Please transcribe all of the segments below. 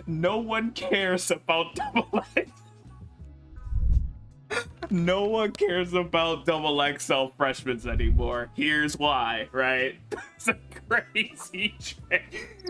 No one cares about double X. No one cares about double XL freshmen anymore. Here's why, right?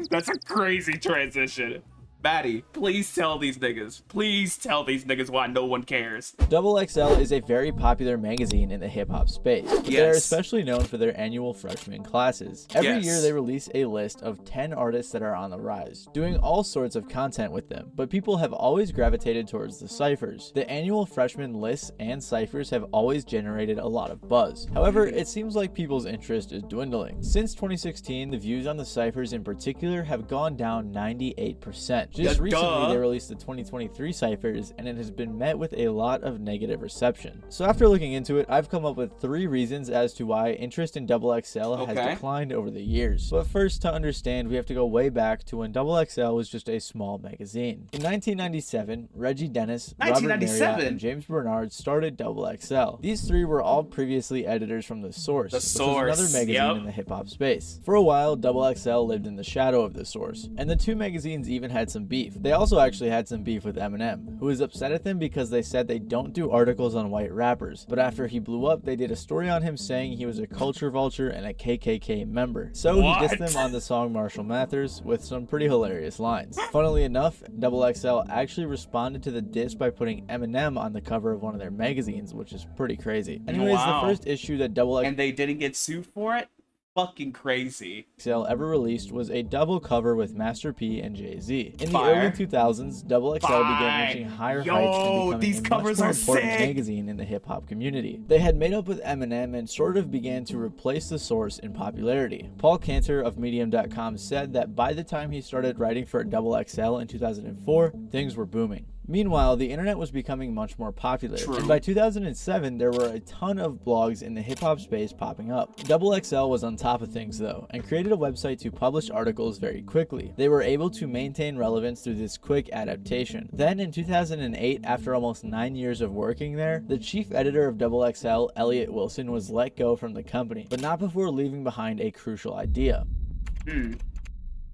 That's a crazy transition. Maddie, please tell these niggas. Please tell these niggas why no one cares. Double XL is a very popular magazine in the hip-hop space. Yes. They are especially known for their annual freshman classes. Every year they release a list of 10 artists that are on the rise, doing all sorts of content with them, but people have always gravitated towards the ciphers. The annual freshman lists and ciphers have always generated a lot of buzz. However, it seems like people's interest is dwindling. Since 2016, the views on the ciphers in particular have gone down 98%. Just recently, they released the 2023 ciphers, and it has been met with a lot of negative reception. So after looking into it, I've come up with 3 reasons as to why interest in Double XL has declined over the years. But first, to understand, we have to go way back to when Double XL was just a small magazine. In 1997, Reggie Dennis, Robert Marriott, and James Bernard started Double XL. These 3 were all previously editors from The Source, which was another magazine in the hip-hop space. For a while, Double XL lived in the shadow of The Source, and the 2 magazines even had some beef. They also actually had some beef with Eminem, who was upset at them because they said they don't do articles on white rappers. But after he blew up, they did a story on him saying he was a culture vulture and a KKK member. So he dissed them on the song Marshall Mathers with some pretty hilarious lines. Funnily enough, Double XL actually responded to the diss by putting Eminem on the cover of one of their magazines, which is pretty crazy. Anyways, the first issue that Double XL... And they didn't get sued for it? Fucking crazy. XL ever released was a double cover with Master P and Jay-Z. In the early 2000s, Double XL began reaching higher heights and becoming a much more important magazine in the hip-hop community. They had made up with Eminem and sort of began to replace The Source in popularity. Paul Cantor of Medium.com said that by the time he started writing for Double XL in 2004, things were booming. Meanwhile, the internet was becoming much more popular, and by 2007, there were a ton of blogs in the hip-hop space popping up. Double XL was on top of things though, and created a website to publish articles very quickly. They were able to maintain relevance through this quick adaptation. Then in 2008, after almost 9 years of working there, the chief editor of Double XL, Elliot Wilson, was let go from the company, but not before leaving behind a crucial idea.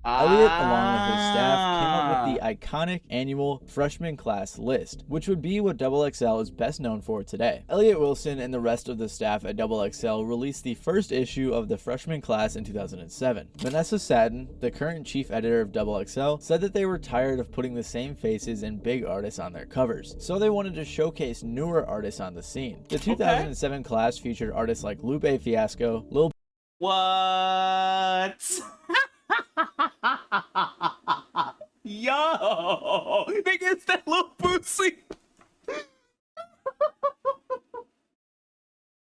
Elliot, along with his staff, came up with the iconic annual freshman class list, which would be what Double XL is best known for today. Elliot Wilson and the rest of the staff at Double XL released the first issue of the freshman class in 2007. Vanessa Satin, the current chief editor of Double XL, said that they were tired of putting the same faces and big artists on their covers, so they wanted to showcase newer artists on the scene. The 2007 class featured artists like Lupe Fiasco, Lil... What? Yo, niggas, that Lil Boosie.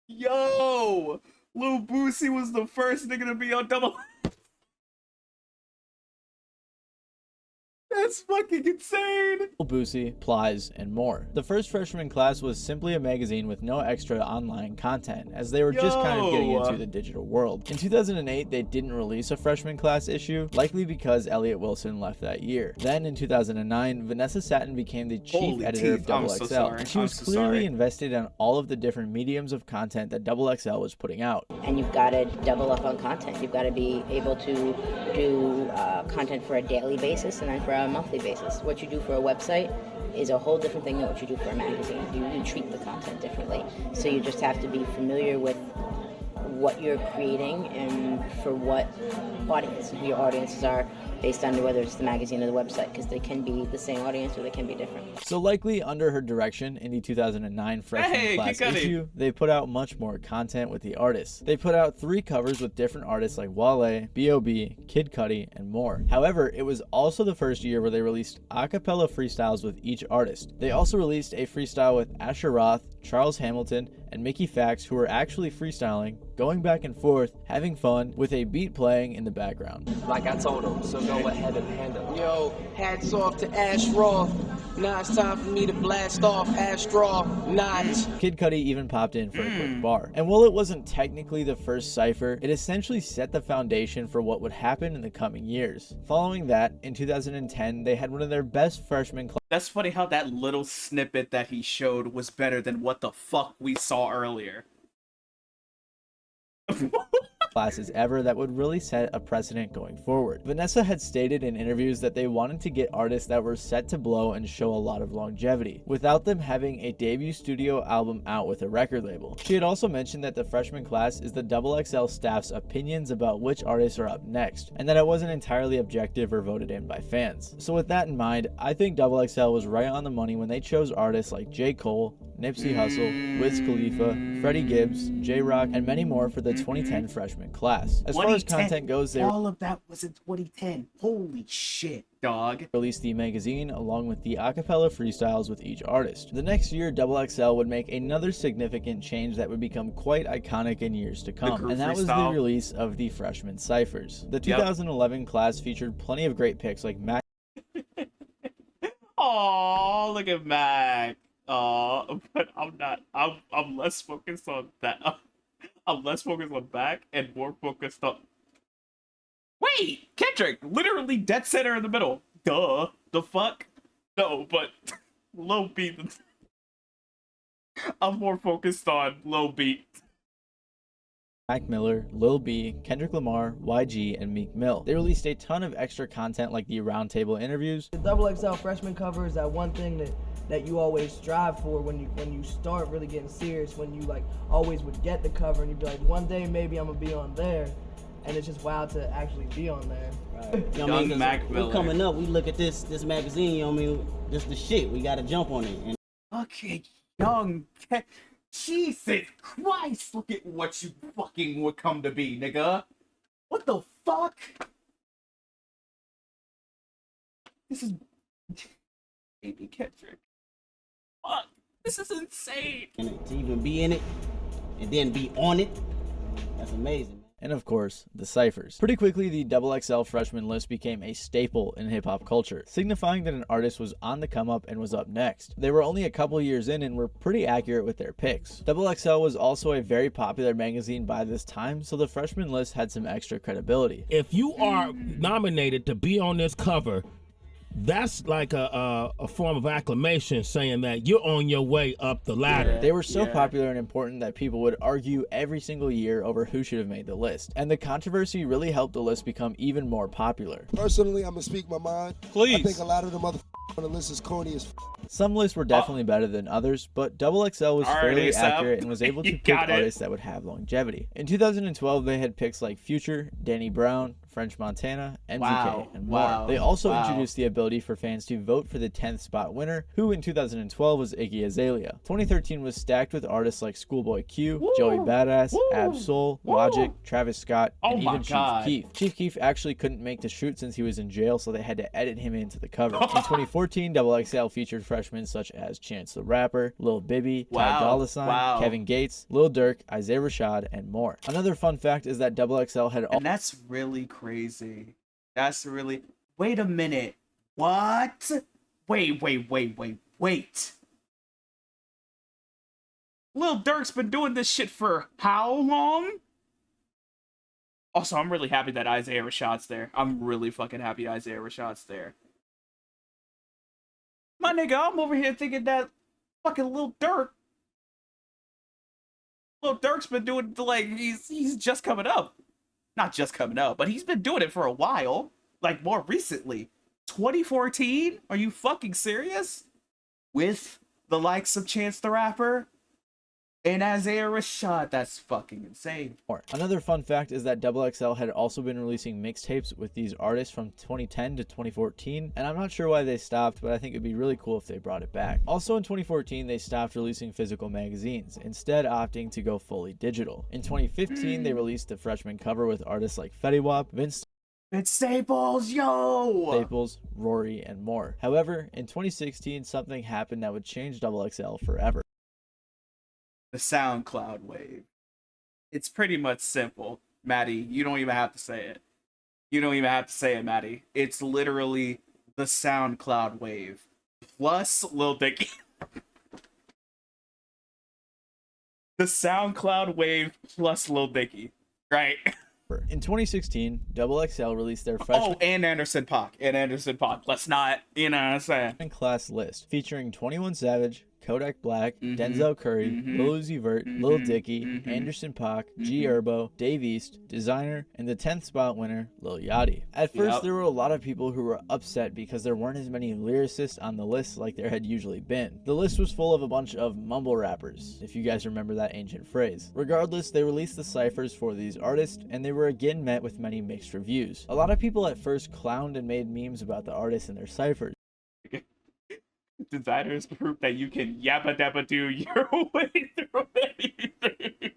Yo, Lil Boosie was the first nigga to be on Double. That's fucking insane. Boosie, Plies, and more. The first freshman class was simply a magazine with no extra online content, as they were just kind of getting into the digital world. In 2008, they didn't release a freshman class issue, likely because Elliot Wilson left that year. Then in 2009, Vanessa Satin became the chief editor of Double XL. And she was clearly invested in all of the different mediums of content that Double XL was putting out. And you've got to double up on content. You've got to be able to do content for a daily basis and then for a monthly basis. What you do for a website is a whole different thing than what you do for a magazine. You treat the content differently. So you just have to be familiar with what you're creating and for what audience your audiences are, based on whether it's the magazine or the website, because they can be the same audience or they can be different. So likely under her direction in the 2009 freshman class issue, they put out much more content with the artists. They put out 3 covers with different artists like Wale, B.O.B., Kid Cudi, and more. However, it was also the first year where they released a cappella freestyles with each artist. They also released a freestyle with Asher Roth, Charles Hamilton, and Mickey Fax, who were actually freestyling, going back and forth, having fun, with a beat playing in the background. Like I told him, so go ahead and handle it. Yo, hats off to Ash Roth. Now it's time for me to blast off Astro Notch. Kid Cudi even popped in for a quick bar. And while it wasn't technically the first cypher, it essentially set the foundation for what would happen in the coming years. Following that, in 2010, they had one of their best freshman classes. That's funny how that little snippet that he showed was better than what the fuck we saw earlier. classes ever that would really set a precedent going forward. Vanessa had stated in interviews that they wanted to get artists that were set to blow and show a lot of longevity, without them having a debut studio album out with a record label. She had also mentioned that the freshman class is the XXL staff's opinions about which artists are up next, and that it wasn't entirely objective or voted in by fans. So with that in mind, I think XXL was right on the money when they chose artists like J. Cole, Nipsey Hussle, Wiz Khalifa, Freddie Gibbs, J-Rock, and many more for the 2010 freshman class. As far as content goes, all of that was in 2010. Holy shit, dog. Released the magazine along with the acapella freestyles with each artist. The next year, XXL would make another significant change that would become quite iconic in years to come, and that was the release of the freshman ciphers. The 2011 class featured plenty of great picks like Mac. Oh, look at Mac. But I'm less focused on that. I'm less focused on Mac and more focused on. Wait, Kendrick, literally dead center in the middle. Duh, the fuck? No, but low beat. I'm more focused on low beat. Mac Miller, Lil B, Kendrick Lamar, YG, and Meek Mill. They released a ton of extra content like the roundtable interviews. The XXL freshman cover is that one thing that you always strive for when you start really getting serious, when you like always would get the cover and you'd be like, one day maybe I'm gonna be on there, and it's just wild to actually be on there. Right. You know what I mean? Mac Miller. We're coming up, we look at this magazine, you know what I mean? This the shit, we gotta jump on it. And okay, young Jesus Christ, look at what you fucking would come to be, nigga. What the fuck? This is baby Kendrick. Fuck, this is insane. And to even be in it and then be on it, that's amazing. And of course, the ciphers. Pretty quickly, the XXL freshman list became a staple in hip-hop culture, signifying that an artist was on the come-up and was up next. They were only a couple years in and were pretty accurate with their picks. XXL was also a very popular magazine by this time, so the freshman list had some extra credibility. If you are nominated to be on this cover, that's like a form of acclamation saying that you're on your way up the ladder. They were so popular and important that people would argue every single year over who should have made the list. And the controversy really helped the list become even more popular. Personally, I'm gonna speak my mind. Please. I think a lot of the motherfuckers on the list is corny as Some lists were definitely better than others, but XXL was fairly accurate and was able to pick artists that would have longevity. In 2012, they had picks like Future, Danny Brown, French Montana, MGK, and more. They also introduced the ability for fans to vote for the 10th spot winner, who in 2012 was Iggy Azalea. 2013 was stacked with artists like Schoolboy Q, Joey Badass, Ab-Soul, Logic, Travis Scott, and even Chief Keef. Chief Keef actually couldn't make the shoot since he was in jail, so they had to edit him into the cover. In 2014, XXL featured freshmen such as Chance the Rapper, Lil Bibby, Ty Dolla $ign, Kevin Gates, Lil Durk, Isaiah Rashad, and more. Another fun fact is that XXL had and that's really crazy. That's really... Wait a minute. What? Wait. Lil Durk's been doing this shit for how long? Also, I'm really happy that Isaiah Rashad's there. I'm really fucking happy Isaiah Rashad's there. My nigga, I'm over here thinking that fucking Lil Durk's been doing, like, he's just coming up. Not just coming up, but he's been doing it for a while. Like, more recently. 2014? Are you fucking serious? With the likes of Chance the Rapper and Isaiah Rashad. That's fucking insane. Another fun fact is that XXL had also been releasing mixtapes with these artists from 2010 to 2014, and I'm not sure why they stopped, but I think it'd be really cool if they brought it back. Also in 2014, they stopped releasing physical magazines, instead opting to go fully digital. In 2015, they released the freshman cover with artists like Fetty Wap, Vince Staples, yo! Staples, Rory, and more. However, in 2016, something happened that would change XXL forever. The SoundCloud wave. It's pretty much simple. Maddie, you don't even have to say it. You don't even have to say it, Maddie. It's literally the SoundCloud wave. Plus Lil Dicky. The SoundCloud wave plus Lil Dicky. Right? In 2016, XXL released their freshman and Anderson .Paak. Let's not, you know what I'm saying, class list featuring 21 Savage, Kodak Black, Mhm. Denzel Curry, Mhm. Lil Uzi Vert, Lil Mhm. Dicky, Mhm. Anderson .Paak, G Herbo, Dave East, Designer, and the 10th spot winner, Lil Yachty. At first, Yep. there were a lot of people who were upset because there weren't as many lyricists on the list like there had usually been. The list was full of a bunch of mumble rappers, if you guys remember that ancient phrase. Regardless, they released the ciphers for these artists, and they were again met with many mixed reviews. A lot of people at first clowned and made memes about the artists and their ciphers. Designers proof that you can yabba dabba do your way through anything.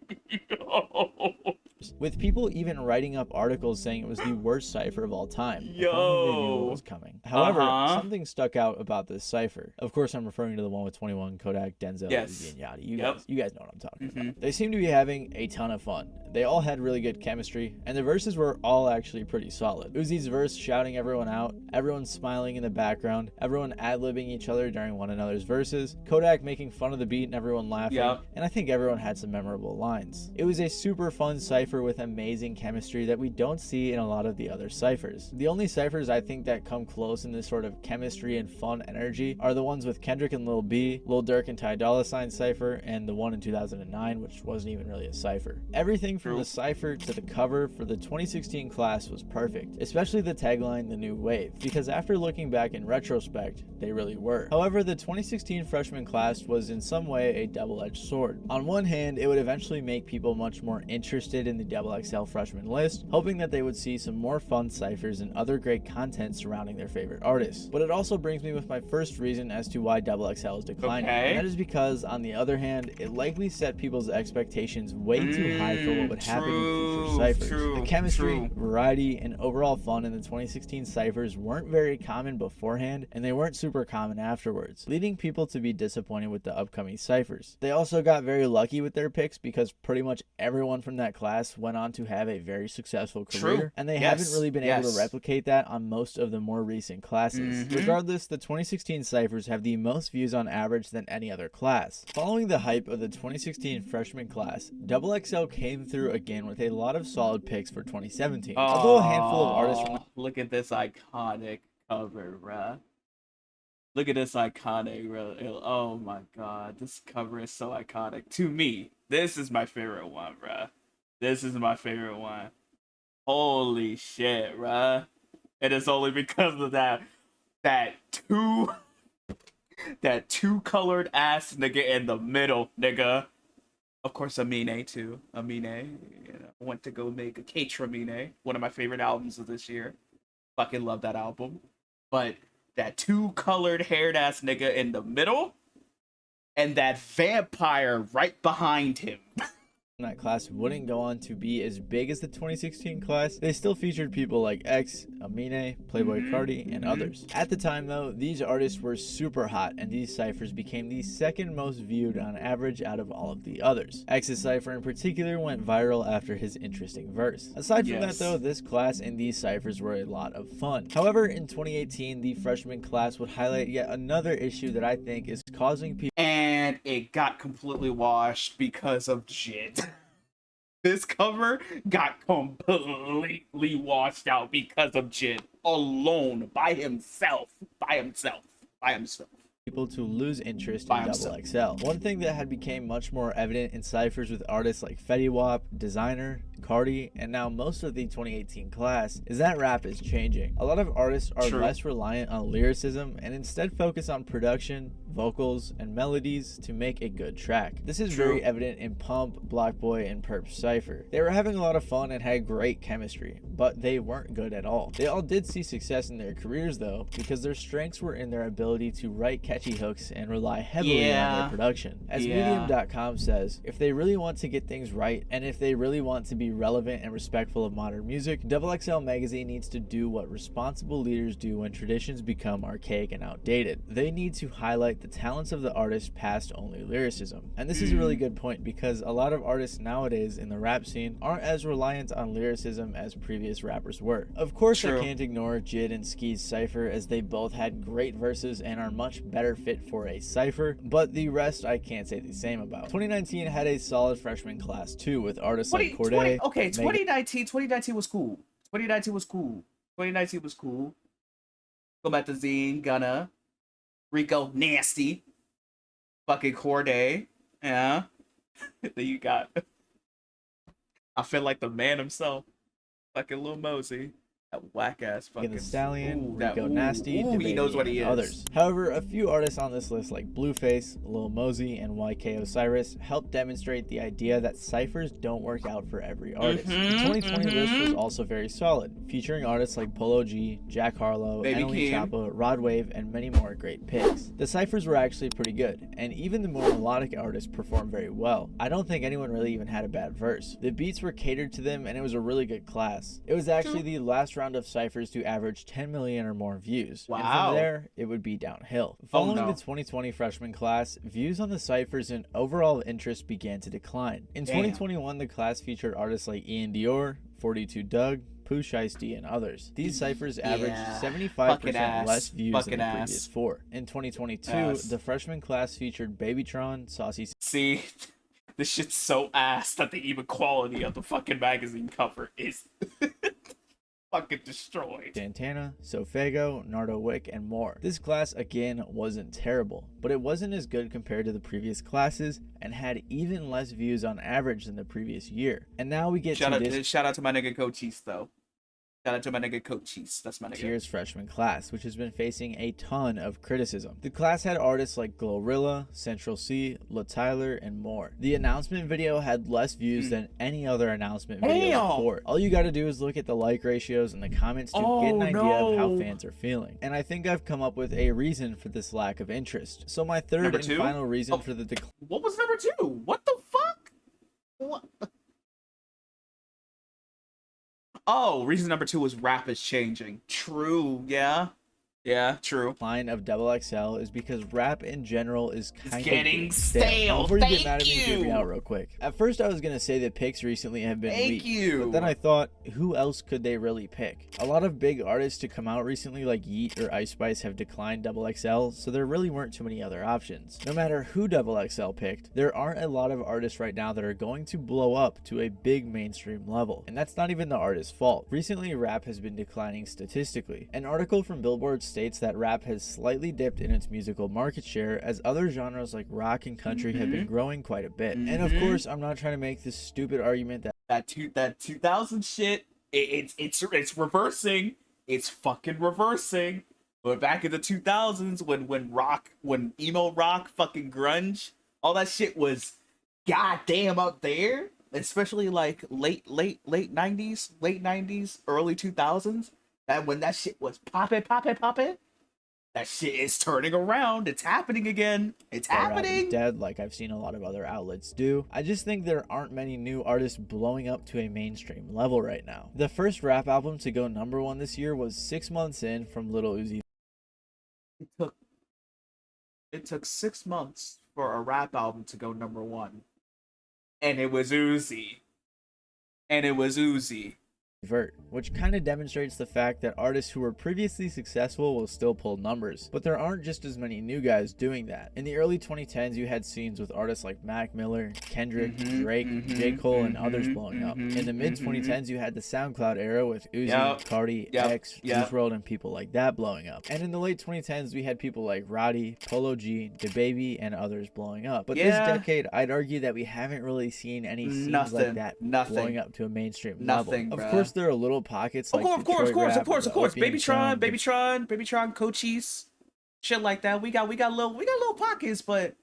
With people even writing up articles saying it was the worst cipher of all time before they knew Yo. what was coming. However, Uh-huh. something stuck out about this cipher. Of course, I'm referring to the one with 21, Kodak, Denzel, Yes. Uzi, and Yachty. You Yep. guys know what I'm talking Mhm. about. They seem to be having a ton of fun. They all had really good chemistry, and the verses were all actually pretty solid. Uzi's verse shouting everyone out, everyone smiling in the background, everyone ad-libbing each other during one another's verses, Kodak making fun of the beat and everyone laughing, Yep. and I think everyone had some memorable lines. It was a super fun cipher with amazing chemistry that we don't see in a lot of the other ciphers. The only ciphers I think that come close in this sort of chemistry and fun energy are the ones with Kendrick and Lil B, Lil Durk and Ty Dolla $ign cipher, and the one in 2009, which wasn't even really a cipher. Everything from the cipher to the cover for the 2016 class was perfect, especially the tagline "The New Wave," because after looking back in retrospect, they really were. However, the 2016 freshman class was in some way a double-edged sword. On one hand, it would eventually make people much more interested in the XXL freshman list, hoping that they would see some more fun ciphers and other great content surrounding their favorite artists. But it also brings me with my first reason as to why XXL is declining. Okay. And that is because, on the other hand, it likely set people's expectations way too high for what would happen in future ciphers. The chemistry, variety, and overall fun in the 2016 ciphers weren't very common beforehand, and they weren't super common afterwards, leading people to be disappointed with the upcoming ciphers. They also got very lucky with their picks because pretty much everyone from that class went on to have a very successful career, and they haven't really been able to replicate that on most of the more recent classes. Regardless, the 2016 ciphers have the most views on average than any other class. Following the hype of the 2016 freshman class, XXL came through again with a lot of solid picks for 2017. Although a handful of artists from Look at this iconic cover, bruh. Look at this iconic, bro. Oh my god, this cover is so iconic. To me, this is my favorite one, bruh. This is my favorite one. Holy shit, bruh. And it's only because of that two colored ass nigga in the middle, nigga. Of course, Amine too. Amine, went to go make a K-Tramine, one of my favorite albums of this year. Fucking love that album. But that two colored haired ass nigga in the middle, and that vampire right behind him. that class wouldn't go on to be as big as the 2016 class, they still featured people like X, Amine, Playboi Carti, and others. At the time though, these artists were super hot, and these ciphers became the second most viewed on average out of all of the others. X's cipher in particular went viral after his interesting verse. Aside from that though, this class and these ciphers were a lot of fun. However, in 2018, the freshman class would highlight yet another issue that I think is causing people, and it got completely washed because of Jid. This cover got completely washed out because of Jid alone, by himself. People to lose interest in XXL. One thing that had become much more evident in ciphers with artists like Fetty Wap, Designer, Carti, and now most of the 2018 class is that rap is changing. A lot of artists are less reliant on lyricism and instead focus on production, vocals, and melodies to make a good track. This is very evident in Pump, Block Boy, and Perp's cipher. They were having a lot of fun and had great chemistry, but they weren't good at all. They all did see success in their careers though, because their strengths were in their ability to write catchy hooks and rely heavily on their production. As Medium.com says, if they really want to get things right, and if they really want to be relevant and respectful of modern music, XXL magazine needs to do what responsible leaders do when traditions become archaic and outdated. They need to highlight the talents of the artist past only lyricism. And this is a really good point because a lot of artists nowadays in the rap scene aren't as reliant on lyricism as previous rappers were. Of course, I can't ignore Jid and Ski's cipher as they both had great verses and are much better fit for a cipher, but the rest I can't say the same about. 2019 had a solid freshman class too with artists like Cordae. 2019 was cool. 2019 was cool. Go back to Zine, Gunna, Rico, Nasty. fucking Corday. Yeah. Then you got, I feel like the man himself, fucking Lil Mosey. That whack ass fucking The Stallion, ooh, Rico Nasty, he DaBaby, knows what he and is. others. However, a few artists on this list like Blueface, Lil Mosey, and YK Osiris helped demonstrate the idea that ciphers don't work out for every artist. The 2020 list was also very solid, featuring artists like Polo G, Jack Harlow, Baby Emily Keem. Chapa, Rod Wave, and many more great picks. The ciphers were actually pretty good, and even the more melodic artists performed very well. I don't think anyone really even had a bad verse. The beats were catered to them, and it was a really good class. It was actually the last round of ciphers to average 10 million or more views. Wow. And from there, it would be downhill. Following no. the 2020 freshman class, views on the ciphers and overall interest began to decline. In 2021, the class featured artists like Ian Dior, 42 Doug, Pooh Shiesty, and others. These ciphers averaged 75% less views than the previous four. In 2022, the freshman class featured Babytron, Saucy See, this shit's so ass that the even quality of the fucking magazine cover is fucking destroyed. Santana, Sofego, Nardo Wick, and more. This class again wasn't terrible, but it wasn't as good compared to the previous classes and had even less views on average than the previous year. And now we get shout out to my nigga Cochise though. Shout out to my nigga Cochise. That's my nigga. This year's freshman class, which has been facing a ton of criticism. The class had artists like Glorilla, Central C, La Tyler, and more. The announcement video had less views than any other announcement video before. All you gotta do is look at the like ratios and the comments to get an idea of how fans are feeling. And I think I've come up with a reason for this lack of interest. So my third and final reason for the decline. What was number 2? What the fuck? What? Oh, reason number 2 was rap is changing. True, yeah. Yeah, true. Decline of XXL is because rap in general is kind of getting stale. Before you get mad at me, hear me out real quick. At first, I was gonna say that picks recently have been weak, but then I thought, who else could they really pick? A lot of big artists to come out recently, like Yeet or Ice Spice, have declined XXL, so there really weren't too many other options. No matter who XXL picked, there aren't a lot of artists right now that are going to blow up to a big mainstream level, and that's not even the artist's fault. Recently, rap has been declining statistically. An article from Billboard states that rap has slightly dipped in its musical market share as other genres like rock and country have been growing quite a bit. And of course, I'm not trying to make this stupid argument that 2000 shit, it's reversing. It's fucking reversing. But back in the 2000s, when emo rock, fucking grunge, all that shit was goddamn up there. Especially like late 90s, early 2000s. And when that shit was popping, that shit is turning around. It's happening again. It's happening. Dead, like I've seen a lot of other outlets do. I just think there aren't many new artists blowing up to a mainstream level right now. The first rap album to go #1 this year was 6 months in from Lil Uzi. It took 6 months for a rap album to go #1, and it was Uzi. Vert, which kind of demonstrates the fact that artists who were previously successful will still pull numbers, but there aren't just as many new guys doing that. In the early 2010s, you had scenes with artists like Mac Miller, Kendrick, Drake, J. Cole, and others blowing up. In the mid-2010s, you had the SoundCloud era with Uzi, Cardi, X, Juice WRLD, and people like that blowing up. And in the late 2010s, we had people like Roddy, Polo G, DaBaby, and others blowing up. But this decade, I'd argue that we haven't really seen any scenes like that blowing up to a mainstream level. Of course, there are little pockets like of course. Babytron, Cochise, shit like that. We got little pockets, but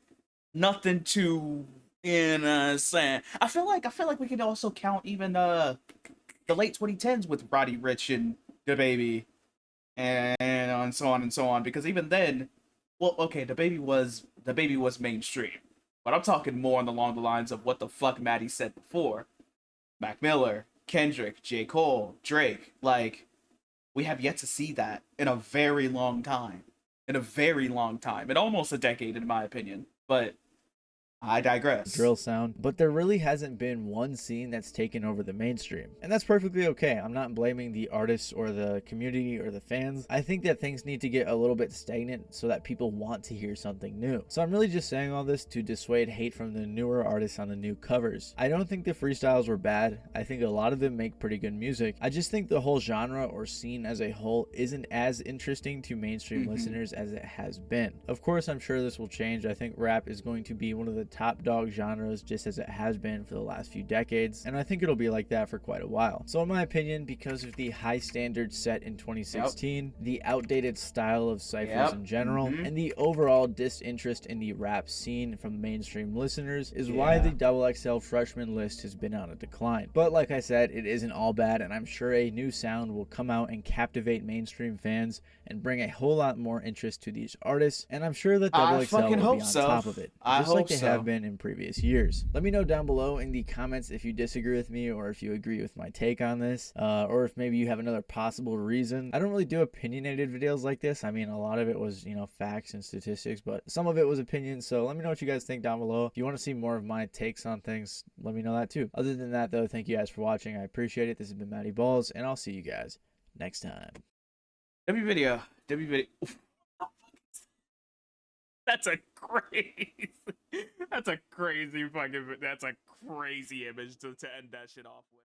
nothing too insane. I feel like we can also count even the late 2010s with Roddy Ricch and DaBaby, and so on and so on. Because even then, well, okay, DaBaby was mainstream, but I'm talking more along the lines of what the fuck Maddie said before. Mac Miller, Kendrick, J. Cole, Drake, like, we have yet to see that in a very long time. In almost a decade, in my opinion. But I digress. Drill sound, but there really hasn't been one scene that's taken over the mainstream. And that's perfectly okay. I'm not blaming the artists or the community or the fans. I think that things need to get a little bit stagnant so that people want to hear something new. So I'm really just saying all this to dissuade hate from the newer artists on the new covers. I don't think the freestyles were bad. I think a lot of them make pretty good music. I just think the whole genre or scene as a whole isn't as interesting to mainstream listeners as it has been. Of course, I'm sure this will change. I think rap is going to be one of the top dog genres just as it has been for the last few decades, and I think it'll be like that for quite a while. So in my opinion, because of the high standards set in 2016, the outdated style of ciphers in general, and the overall disinterest in the rap scene from mainstream listeners is why the XXL freshman list has been on a decline. But like I said, it isn't all bad, and I'm sure a new sound will come out and captivate mainstream fans and bring a whole lot more interest to these artists, and I'm sure that XXL will be on top of it, just like they have been in previous years. Let me know down below in the comments if you disagree with me or if you agree with my take on this, or if maybe you have another possible reason. I don't really do opinionated videos like this. I mean, a lot of it was, you know, facts and statistics, but some of it was opinions, so let me know what you guys think down below. If you want to see more of my takes on things, let me know that too. Other than that though, thank you guys for watching. I appreciate it. This has been MATTYBALLZ, and I'll see you guys next time. W video. That's a crazy. That's a crazy fucking. That's a crazy image to end that shit off with.